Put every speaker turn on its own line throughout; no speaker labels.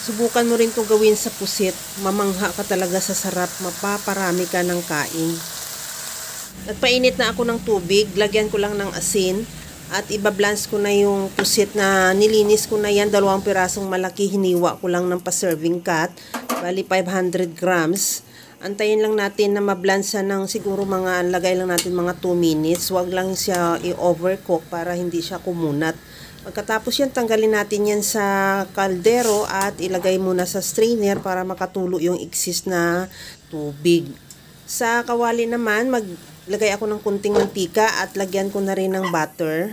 Subukan mo rin to gawin sa pusit. Mamangha ka talaga sa sarap. Mapaparami ka ng kain. Nagpainit na ako ng tubig. Lagyan ko lang ng asin. At ibablance ko na yung pusit na nilinis ko na yan. 2 pirasong malaki. Hiniwa ko lang ng pa-serving cut. Bali 500 grams. Antayin lang natin na mablansa ng siguro lagay lang natin mga 2 minutes. Huwag lang siya i-overcook para hindi siya kumunat. Pagkatapos yan, tanggalin natin yan sa kaldero at ilagay muna sa strainer para makatulo yung excess na tubig. Sa kawali naman, maglagay ako ng kunting mantika at lagyan ko na rin ng butter.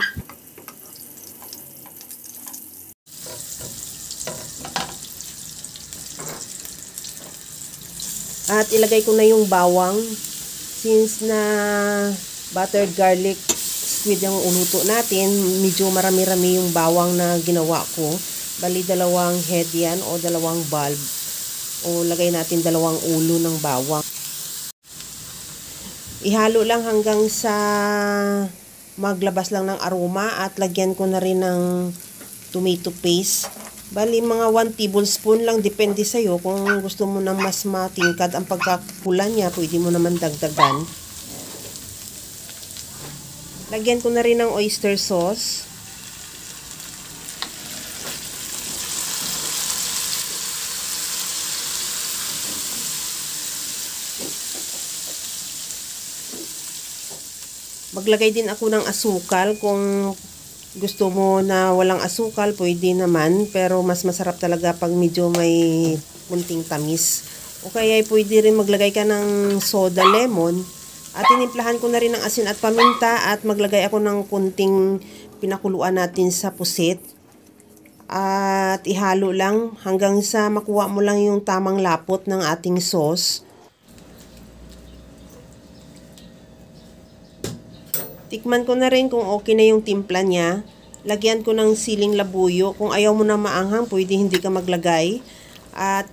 At ilagay ko na yung bawang. Since na buttered garlic squid yung uluto natin, medyo marami-rami yung bawang na ginawa ko. Bali 2 head yan o 2 bulb. O lagay natin 2 ulo ng bawang. Ihalo lang hanggang sa maglabas lang ng aroma at lagyan ko na rin ng tomato paste. Bali mga 1 tablespoon lang, depende sa'yo. Kung gusto mo ng mas matingkad ang pagkakula niya, pwede mo naman dagdagan. Lagyan ko na rin ng oyster sauce. Maglagay din ako ng asukal. Kung gusto mo na walang asukal, pwede naman. Pero mas masarap talaga pag medyo may kunting tamis. O kaya pwede rin maglagay ka ng soda lemon. At tinimplahan ko na rin ng asin at paminta at maglagay ako ng kunting pinakuluan natin sa pusit. At ihalo lang hanggang sa makuha mo lang yung tamang lapot ng ating sauce. Tikman ko na rin kung okay na yung timpla niya. Lagyan ko ng siling labuyo. Kung ayaw mo na maanghang, pwede hindi ka maglagay. At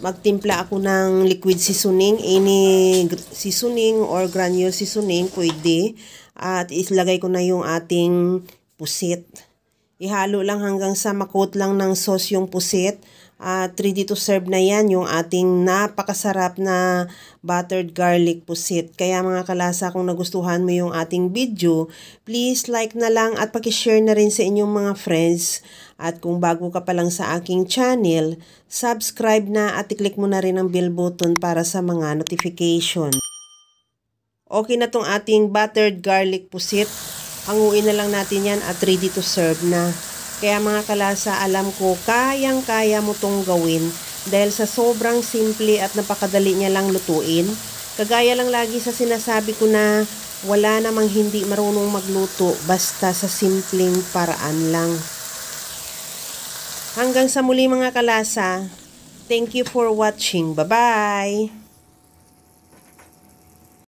magtimpla ako ng liquid seasoning, any seasoning or granule seasoning, pwede. At ilagay ko na yung ating pusit. Ihalo lang hanggang sa makot lang ng sauce yung pusit. At ready to serve na yan, yung ating napakasarap na buttered garlic pusit. Kaya mga kalasa, kung nagustuhan mo yung ating video, please like na lang at pakishare na rin sa inyong mga friends. At kung bago ka pa lang sa aking channel, subscribe na at i-click mo na rin ang bell button para sa mga notification. Okay na tong ating buttered garlic pusit. Hanguin na lang natin yan at ready to serve na. Kaya mga kalasa, alam ko, kayang-kaya mo tong gawin dahil sa sobrang simple at napakadali niya lang lutuin. Kagaya lang lagi sa sinasabi ko na wala namang hindi marunong magluto basta sa simpleng paraan lang. Hanggang sa muli mga kalasa, thank you for watching. Bye-bye!